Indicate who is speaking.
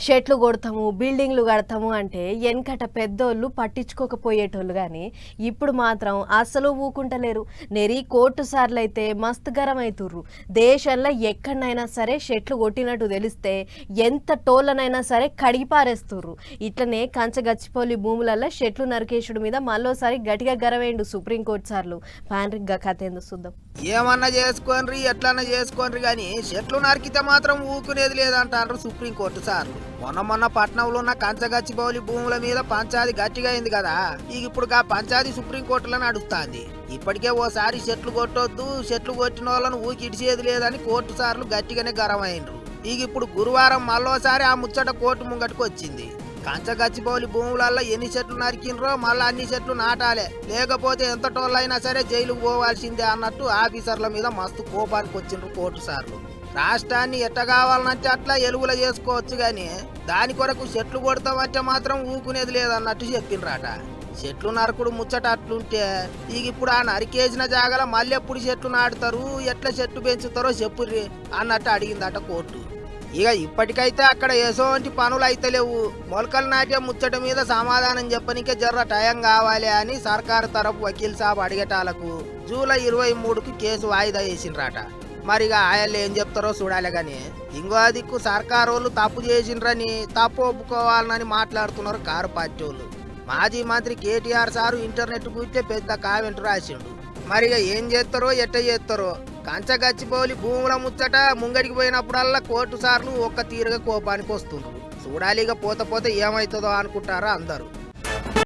Speaker 1: షెట్లు కొడతాము బిల్డింగ్లు కడతాము అంటే వెనకట పెద్దోళ్ళు పట్టించుకోకపోయేటోళ్ళు కానీ ఇప్పుడు మాత్రం అసలు ఊకుంటలేరు. నెరి కోర్టు సార్లు అయితే మస్తు గరం అవుతుర్రు. దేశంలో ఎక్కడనైనా సరే షెట్లు కొట్టినట్టు తెలిస్తే ఎంత టోళ్ళనైనా సరే కడిగి పారేస్తుర్రు. ఇట్లనే కంచగచ్చిపోలి భూములలో షెట్లు నరికేసుడు మీద మళ్ళోసారి గట్టిగా గరవేండు సుప్రీంకోర్టు సార్లు. పాన్రిగ్గా కథ ఏందో చూద్దాం.
Speaker 2: ఏమన్నా చేసుకోండ్రి ఎట్లన్నా చేసుకోండ్రి గాని చెట్లు నరికితే మాత్రం ఊకునేది లేదంటారు సుప్రీంకోర్టు సార్లు. మొన్న పట్నంలో ఉన్న కంచగచ్చిబౌలి భూముల మీద పంచాది గట్టిగా అయింది కదా. ఇప్పుడు పంచాది సుప్రీంకోర్టులో నడుస్తుంది. ఇప్పటికే ఓసారి చెట్లు కొట్టొద్దు, చెట్లు కొట్టిన వాళ్ళను ఊకి ఇడిచేది లేదని కోర్టు సార్లు గట్టిగానే గరమైండ్రు. ఇప్పుడు గురువారం మళ్ళోసారి ఆ ముచ్చట కోర్టు ముంగట్టుకు వచ్చింది. కంచగచ్చిబౌలి భూములలో ఎన్ని చెట్లు నరికినరో మళ్ళీ అన్ని చెట్లు నాటాలే, లేకపోతే ఎంత టోళ్ళైనా సరే జైలుకు పోవాల్సిందే అన్నట్టు ఆఫీసర్ల మీద మస్తు కోపానికి వచ్చిండ్రు కోర్టు సార్లు. రాష్ట్రాన్ని ఎట్ట కావాలనంటే అట్లా ఎలుగుల చేసుకోవచ్చు గాని దాని కొరకు చెట్లు కొడతామంటే మాత్రం ఊకునేది లేదన్నట్టు చెప్పిండ్రాట. చెట్లు నరకుడు ముచ్చట అట్లుంటే ఇప్పుడు ఆ నరికేసిన జాగల మళ్ళీ ఎప్పుడు చెట్లు నాటుతారు, ఎట్లా చెట్లు పెంచుతారో చెప్పుర్రి అన్నట్టు అడిగిందట కోర్టు. ఇప్పటికైతే అక్కడ ఎసోంటి పనులు అయితే లేవు. మొలకలు నాటే ముచ్చట మీద సమాధానం చెప్పనికే జర్ర టైం కావాలి అని సర్కారు తరపు వకీల్ సాబ్ అడిగేటాలకు జూలై 23కు కేసు వాయిదా వేసిండ్రాట. మరిగా ఆయళ్ళు ఏం చెప్తారో చూడాలి గాని ఇంకో దిక్కు సర్కారు వాళ్ళు తప్పు చేసిండ్రని తప్పు ఒప్పుకోవాలని మాట్లాడుతున్నారు కారు పార్టీ వాళ్ళు. మాజీ మంత్రి కేటీఆర్ సారు ఇంటర్నెట్ గురించి పెద్ద కామెంట్ రాసిండు. మరిగా ఏం చేస్తారో ఎట్ట చేస్తారో. కంచగచ్చిబౌలి భూముల ముచ్చట ముంగడికి పోయినప్పుడల్లా కోర్టు సార్లు ఒక్క తీరుగా కోపానికి వస్తుండ్రు. చూడాలిగా పోతే ఏమవుతుందో అనుకుంటారా అందరూ.